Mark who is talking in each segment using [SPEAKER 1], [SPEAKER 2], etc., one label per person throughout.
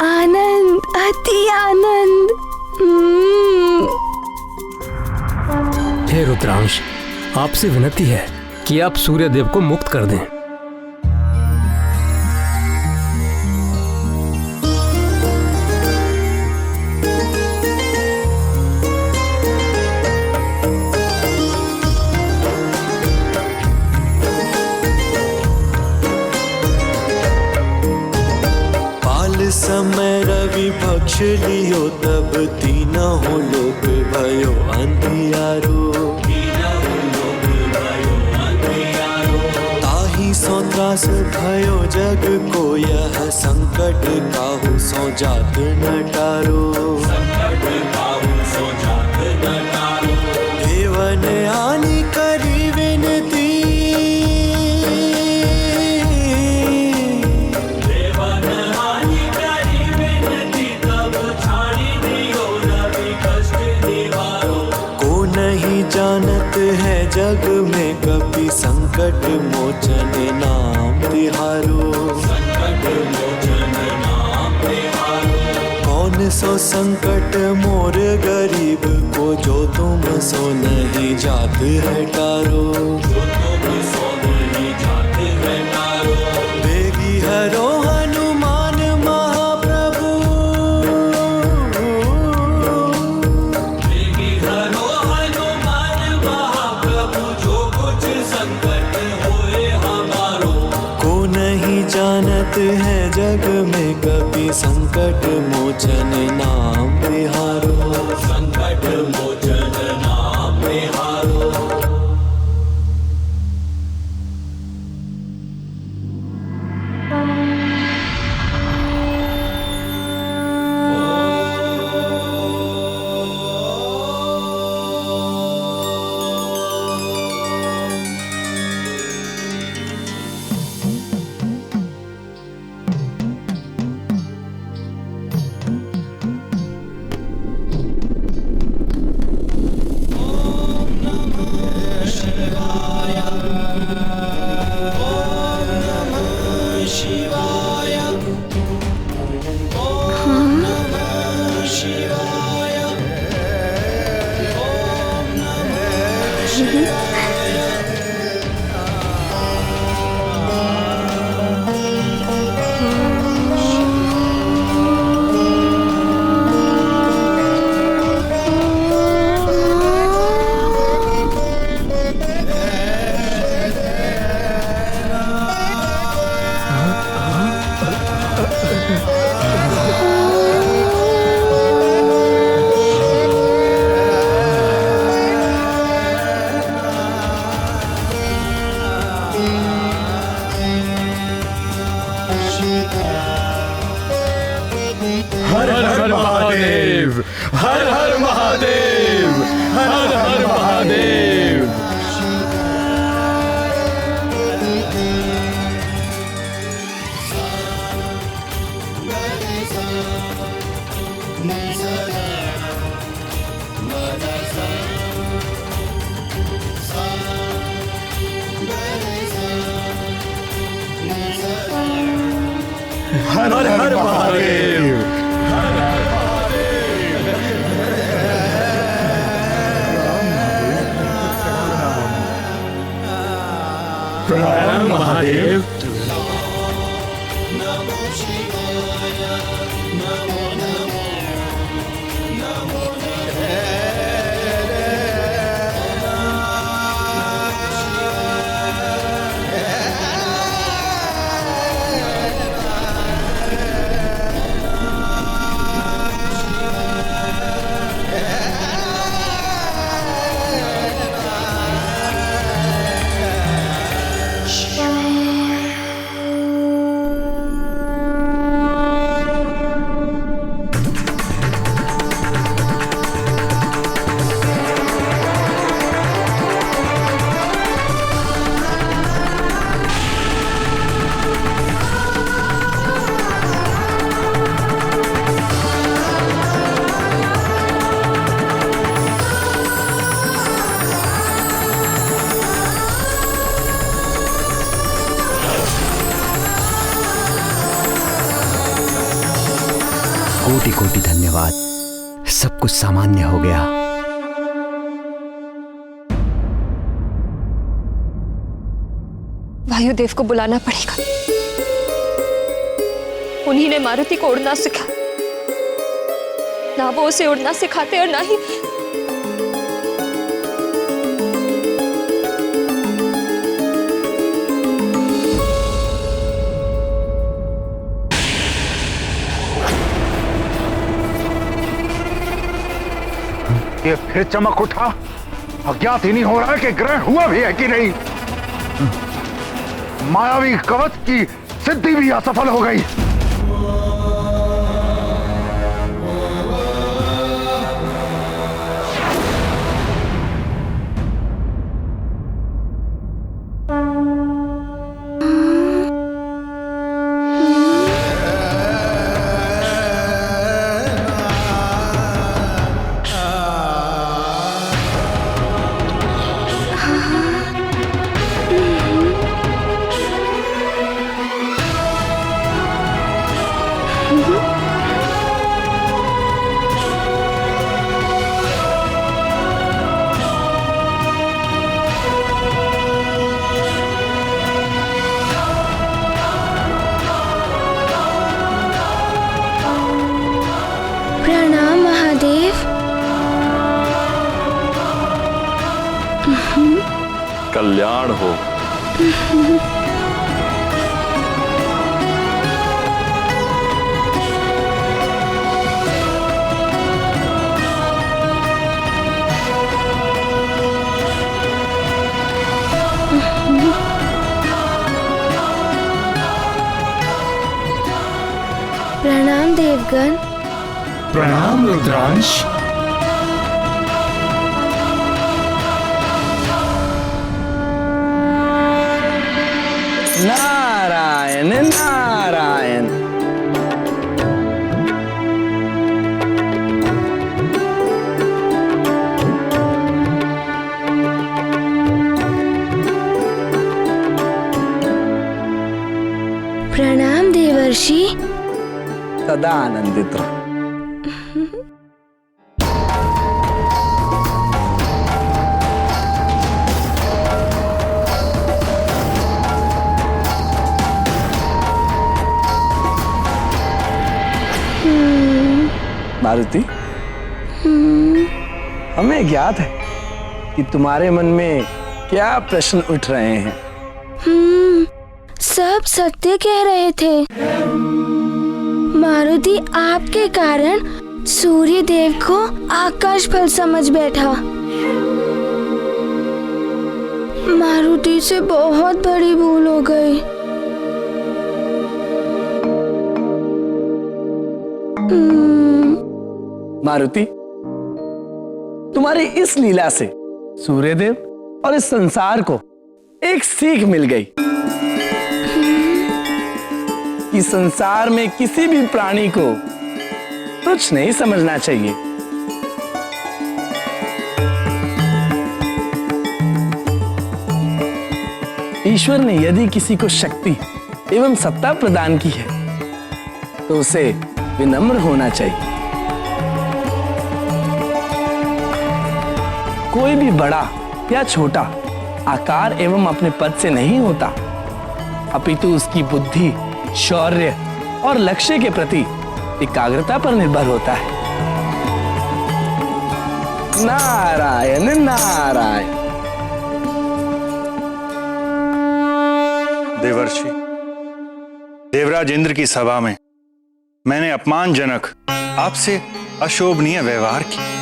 [SPEAKER 1] आनंद, अति आनंद।
[SPEAKER 2] हे रुद्रांश, आपसे विनती है कि आप सूर्यदेव को मुक्त कर दें।
[SPEAKER 3] समय रवि पक्ष लियो तब तीनों लोक भयो अंधियारो। ताही सो त्रास भयो जग को यह संकट काहू सो जात न टारो। देवन आनी करी विनती, जानत है जग में कभी संकट मोचन नाम तिहारो। कौन सो संकट मोर गरीब को जो तुम सो नहीं जात है टारो। बेगी हरो हनुमान महाप्रभु, जानत है जग में कभी संकट मोचन नाम तिहारो। संकट मोचन नाम तिहारो।
[SPEAKER 4] हर हर महादेव, हर हर महादेव, हर हर महादेव। हर हर महादेव। प्रणाम महादेव।
[SPEAKER 5] कोटि कोटि धन्यवाद। सब कुछ सामान्य हो गया।
[SPEAKER 1] वायुदेव को बुलाना पड़ेगा। उन्हीं ने मारुति को उड़ना सिखा। ना वो उसे उड़ना सिखाते और ना ही
[SPEAKER 6] ये फिर चमक उठा। अज्ञात ही नहीं हो रहा है कि ग्रहण हुआ भी है कि नहीं। मायावी कवच की सिद्धि भी असफल हो गई।
[SPEAKER 1] प्रणाम महादेव।
[SPEAKER 4] कल्याण हो।
[SPEAKER 1] प्रणाम देवगण।
[SPEAKER 4] प्रणाम रुद्रांश।
[SPEAKER 7] नारायण नारायण।
[SPEAKER 1] प्रणाम देवर्षि।
[SPEAKER 7] सदा आनंदित रहो। मारुति, हमें ज्ञात है कि तुम्हारे मन में क्या प्रश्न उठ रहे हैं।
[SPEAKER 1] सब सत्य कह रहे थे। मारुति आपके कारण सूर्य देव को आकाश फल समझ बैठा। मारुति से बहुत बड़ी भूल हो गई।
[SPEAKER 7] मारुति, तुम्हारी इस लीला से सूर्यदेव और इस संसार को एक सीख मिल गई कि संसार में किसी भी प्राणी को तुच्छ नहीं समझना चाहिए। ईश्वर ने यदि किसी को शक्ति एवं सत्ता प्रदान की है तो उसे विनम्र होना चाहिए। कोई भी बड़ा या छोटा आकार एवं अपने पद से नहीं होता, अपितु उसकी बुद्धि, शौर्य और लक्ष्य के प्रति एकाग्रता पर निर्भर होता है। नारायण नारायण।
[SPEAKER 8] देवर्षि, देवराज इंद्र की सभा में मैंने अपमानजनक आपसे अशोभनीय व्यवहार किया।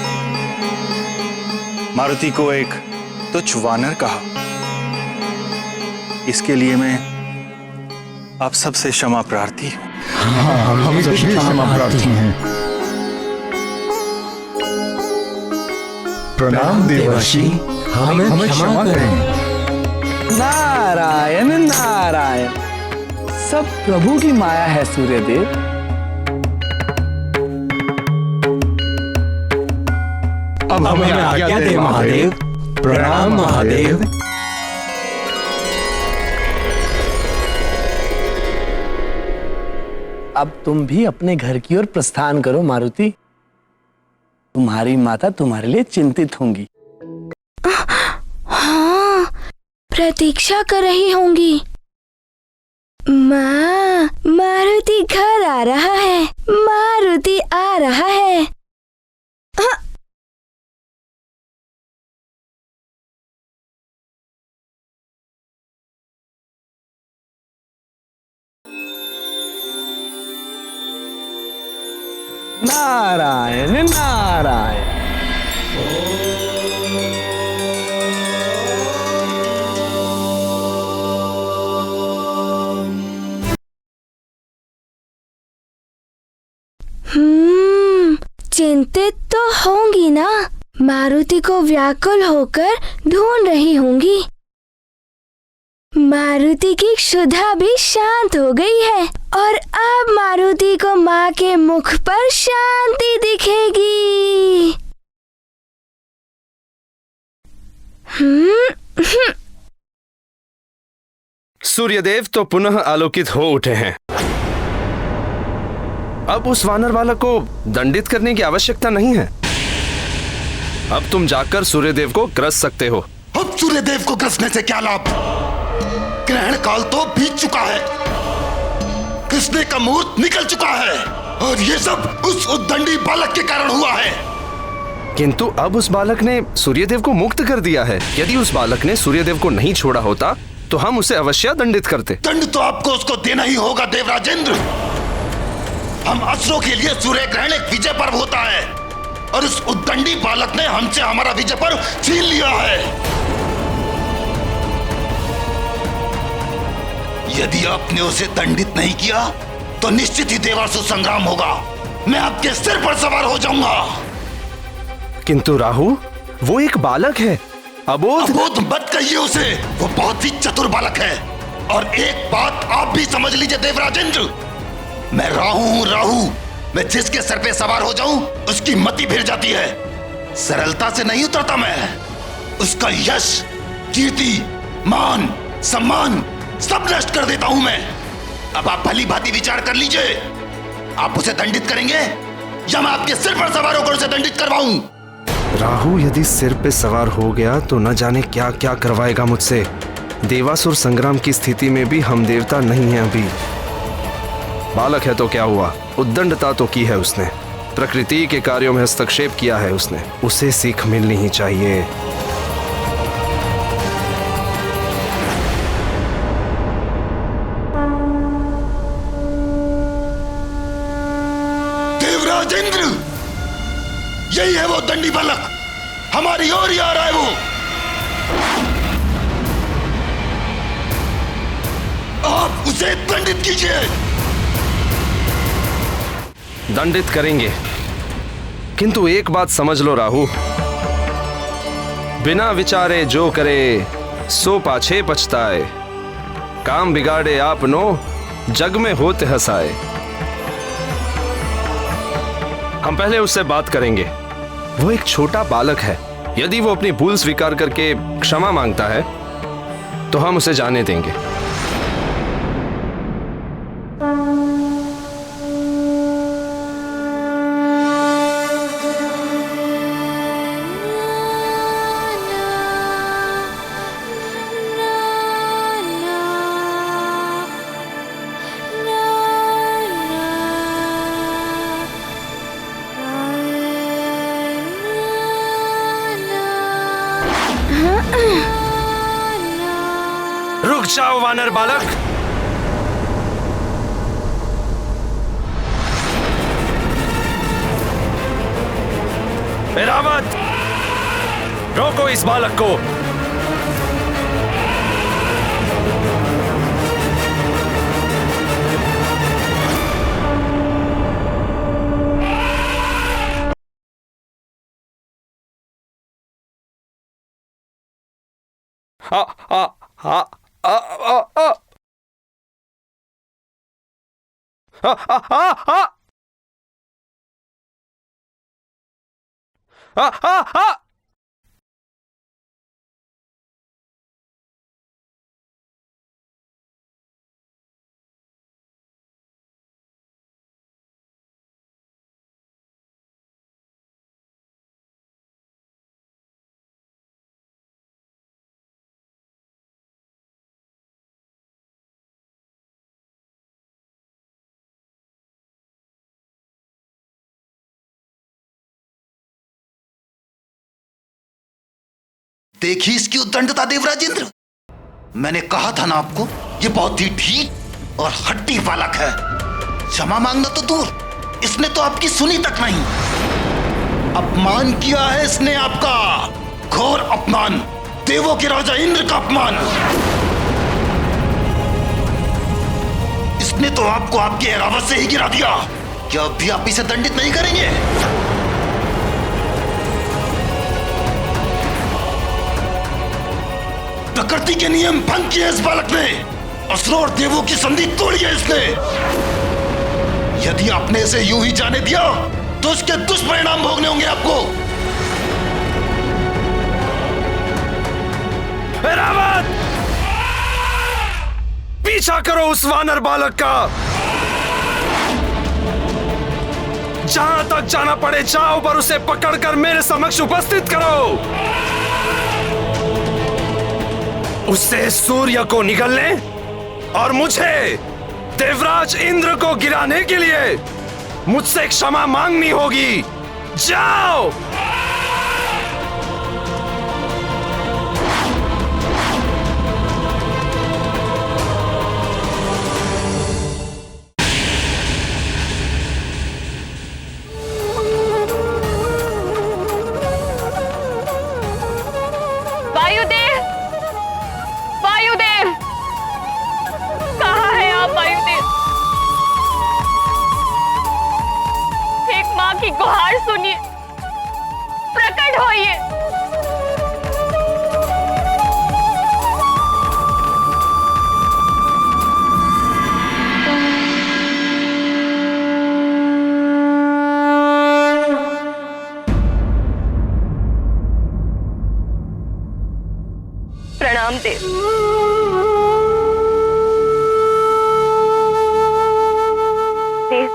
[SPEAKER 8] मारुति को एक तुच्छ वानर कहा। इसके लिए मैं आप सबसे क्षमा प्रार्थी हूं।
[SPEAKER 4] हम सभी क्षमा प्रार्थी हैं। प्रणाम देवर्षि, हमें क्षमा करें।
[SPEAKER 7] नारायण नारायण। सब प्रभु की माया है सूर्यदेव।
[SPEAKER 4] अब हमें आज्ञा दे महादेव। प्रणाम महादेव।
[SPEAKER 7] अब तुम भी अपने घर की ओर प्रस्थान करो मारुति। तुम्हारी माता तुम्हारे लिए चिंतित होंगी।
[SPEAKER 9] हाँ, प्रतीक्षा कर रही होंगी। माँ, मारुति घर आ रहा है, मारुति आ रहा है।
[SPEAKER 7] नारायण नारायण।
[SPEAKER 9] चिंतित तो होंगी ना। मारुति को व्याकुल होकर ढूंढ रही होंगी। मारुति की क्षुधा भी शांत हो गई है और अब मारुति को माँ के मुख पर शांति दिखेगी।
[SPEAKER 10] सूर्यदेव तो पुनः आलोकित हो उठे हैं। अब उस वानर बालक को दंडित करने की आवश्यकता नहीं है। अब तुम जाकर सूर्यदेव को ग्रस सकते हो।
[SPEAKER 11] अब सूर्यदेव को ग्रसने से क्या लाभ? ग्रहण काल तो बीत चुका है, कृष्ण का मुहूर्त निकल चुका है और ये सब उस उद्दंडी बालक के कारण हुआ है।
[SPEAKER 10] किंतु अब उस बालक ने सूर्यदेव को मुक्त कर दिया है। यदि उस बालक ने सूर्यदेव को नहीं छोड़ा होता तो हम उसे अवश्य दंडित करते।
[SPEAKER 11] दंड तो आपको उसको देना ही होगा देवराजेंद्र। हम असुरों के लिए सूर्य ग्रहण एक विजय पर्व होता है और उस उद्दंडी बालक ने हमसे हमारा विजय पर्व छीन लिया है। यदि आपने उसे दंडित नहीं किया तो निश्चित ही देवासुर संग्राम होगा। मैं आपके सिर पर सवार हो जाऊंगा।
[SPEAKER 10] किंतु राहु, वो एक बालक है, अबोध
[SPEAKER 11] मत कहिए उसे। वो बहुत ही चतुर बालक है। और एक बात आप भी समझ लीजिए देवराजेंद्र, मैं राहु हूं, राहु। मैं जिसके सर पे सवार हो जाऊं उसकी मति फिर जाती है। सरलता से नहीं उतरता मैं। उसका यश, कीर्ति, मान, सम्मान सब नष्ट कर देता हूं मैं। अब आप भली भांति विचार कर लीजिए, आप उसे दंडित करेंगे या मैं आपके सिर पर सवार होकर उसे दंडित करवाऊं?
[SPEAKER 10] राहु यदि सिर पे सवार हो गया तो न जाने क्या क्या करवाएगा मुझसे। देवासुर संग्राम की स्थिति में भी हम देवता नहीं हैं अभी। बालक है तो क्या हुआ, उद्दंडता तो की है उसने, प्रकृति के कार्यों में हस्तक्षेप किया है उसने, उसे सीख मिलनी ही चाहिए।
[SPEAKER 11] देवराजेंद्र, यही है वो दंडी बालक, हमारी ओर ही आ रहा है वो। आप उसे दंडित कीजिए।
[SPEAKER 10] दंडित करेंगे, किंतु एक बात समझ लो राहु, बिना विचारे जो करे सो पाछे पछताए। काम बिगाड़े आपनो जग में होते हंसाए। हम पहले उससे बात करेंगे। वो एक छोटा बालक है। यदि वो अपनी भूल स्वीकार करके क्षमा मांगता है तो हम उसे जाने देंगे। रुक जाओ वानर बालक। एरावत, रोको इस बालक को। आ आ आ आ आ आ आ आ आ आ
[SPEAKER 11] देखी इसकी उद्दंडता देवराज इंद्र। मैंने कहा था ना आपको, ये बहुत ही ढीठ और हट्टी बालक है। क्षमा मांगना तो दूर, इसने तो आपकी सुनी तक नहीं। अपमान किया है इसने आपका, घोर अपमान, देवों के राजा इंद्र का अपमान। इसने तो आपको आपके एरावत से ही गिरा दिया। क्या अब भी आप इसे दंडित नहीं करेंगे? प्रकृति के नियम भंग किए इस बालक ने, असुरों और देवों की संधि तोड़ी है इसने। यदि आपने इसे यूं ही जाने दिया तो उसके दुष्परिणाम भोगने होंगे आपको।
[SPEAKER 10] एरावत, पीछा करो उस वानर बालक का। जहां तक जाना पड़े जाओ, पर उसे पकड़कर मेरे समक्ष उपस्थित करो। उससे सूर्य को निगलने और मुझे देवराज इंद्र को गिराने के लिए मुझसे क्षमा मांगनी होगी। जाओ।
[SPEAKER 1] वायुदेव, वायुदेव, कहाँ है आप वायुदेव? एक माँ की गुहार सुनिए, प्रकट होइए। प्रणाम देव। देव,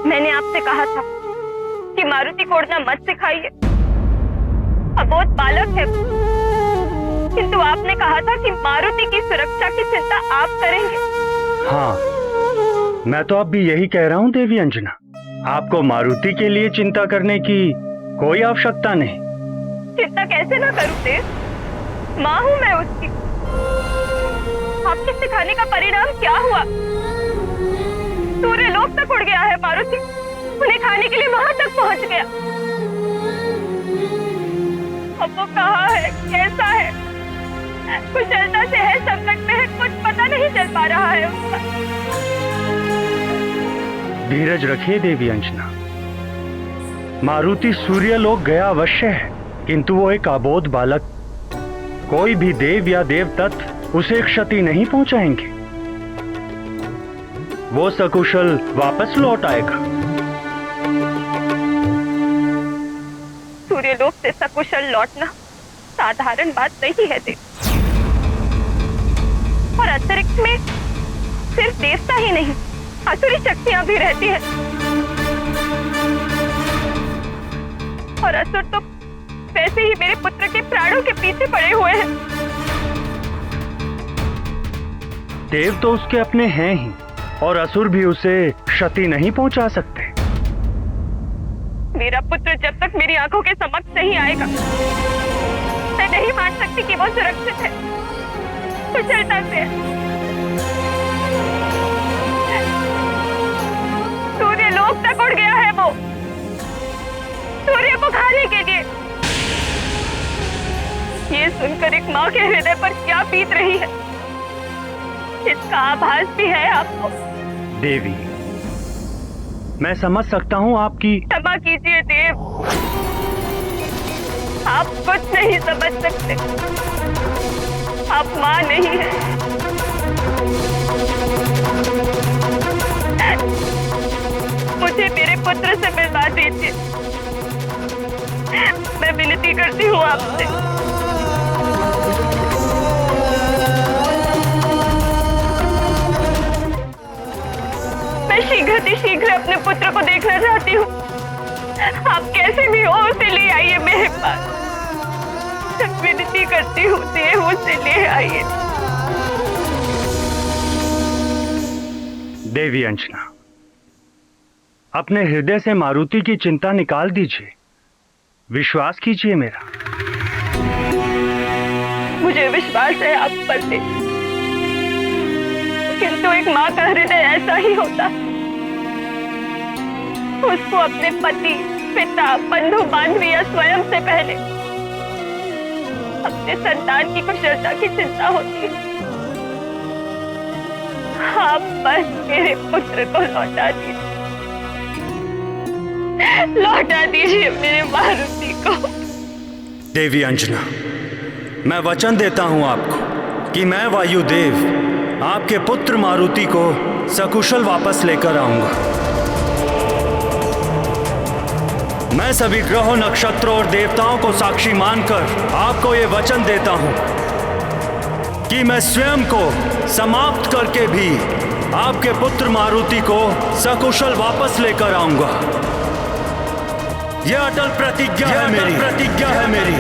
[SPEAKER 1] मैंने आपसे कहा था कि मारुति को उड़ना मत सिखाइए, अबोध बालक है, किंतु आपने कहा था कि मारुति की सुरक्षा की चिंता आप करेंगे।
[SPEAKER 8] हाँ, मैं तो अब भी यही कह रहा हूँ देवी अंजना, आपको मारुति के लिए चिंता करने की कोई आवश्यकता नहीं।
[SPEAKER 1] चिंता कैसे ना करूं देव, माँ हूं मैं उसकी। आपके सिखाने का परिणाम क्या हुआ? सूर्य लोक तक उड़ गया है मारुति, उन्हें खाने के लिए वहां तक पहुंच गया। अब वो कहाँ है, कैसा है, कुशलता से है, संकट में है, कुछ पता नहीं चल पा रहा है उसका।
[SPEAKER 8] धीरज रखिए देवी अंजना, मारुति सूर्य लोक गया अवश्य है, किंतु वो एक अबोध बालक, कोई भी देव या देव तत्व उसे क्षति नहीं पहुंचाएंगे। वो सकुशल वापस लौट आएगा।
[SPEAKER 1] सूर्यलोक से सकुशल लौटना साधारण बात नहीं है देव, और अंतरिक्ष में सिर्फ देवता ही नहीं, असुरी शक्तियां भी रहती है, और असुर तो वैसे ही मेरे पुत्र के प्राणों के पीछे पड़े हुए हैं।
[SPEAKER 8] देव तो उसके अपने हैं ही, और असुर भी उसे क्षति नहीं पहुंचा सकते।
[SPEAKER 1] मेरा पुत्र जब तक मेरी आंखों के समक्ष नहीं आएगा, मैं नहीं मान सकती कि वो सुरक्षित है, कुशलता से है। सूर्य लोक तक उड़ गया है वो, सूर्य को खाने के लिए। ये सुनकर एक माँ के हृदय पर क्या बीत रही है, इसका आभास भी है आपको।
[SPEAKER 8] देवी, मैं समझ सकता हूँ आपकी।
[SPEAKER 1] क्षमा कीजिए देव, आप कुछ नहीं समझ सकते, आप माँ नहीं है। मुझे मेरे पुत्र से मिलवा दीजिए, मैं विनती करती हूँ आपसे। मैं शीघ्र अपने पुत्र को देखना चाहती हूँ। आप कैसे भी हो उसे ले आइए मेरे पास, विनती करती हूँ देव, उसे ले आइए।
[SPEAKER 8] देवी अंजना, अपने हृदय से मारुति की चिंता निकाल दीजिए, विश्वास कीजिए मेरा।
[SPEAKER 1] मुझे विश्वास है आप पर दे, किंतु एक माँ का हृदय ऐसा ही होता है। उसको अपने पति, पिता, बंधु बांधवी या स्वयं से पहले अपने संतान की कुशलता की चिंता होती है। आप बस मेरे पुत्र को लौटा दीजिए, लौटा दीजिए मेरे मारुति को।
[SPEAKER 8] देवी अंजना, मैं वचन देता हूं आपको कि मैं वायुदेव आपके पुत्र मारुति को सकुशल वापस लेकर आऊंगा। मैं सभी ग्रहों, नक्षत्रों और देवताओं को साक्षी मानकर आपको ये वचन देता हूं कि मैं स्वयं को समाप्त करके भी आपके पुत्र मारुति को सकुशल वापस लेकर आऊंगा। यह अटल प्रतिज्ञा है मेरी, प्रतिज्ञा है मेरी।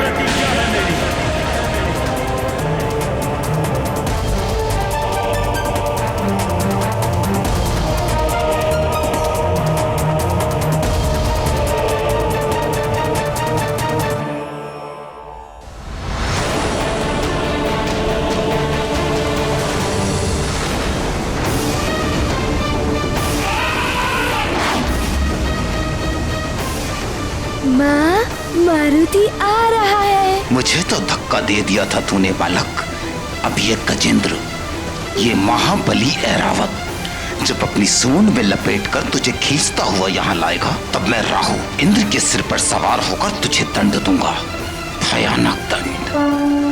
[SPEAKER 9] माँ, मारुति आ रहा है।
[SPEAKER 11] मुझे तो धक्का दे दिया था तूने बालक। अब ये गजेंद्र, ये महाबली ऐरावत जब अपनी सूंड में लपेटकर तुझे खींचता हुआ यहाँ लाएगा, तब मैं राहु इंद्र के सिर पर सवार होकर तुझे दंड दूंगा, भयानक दंड।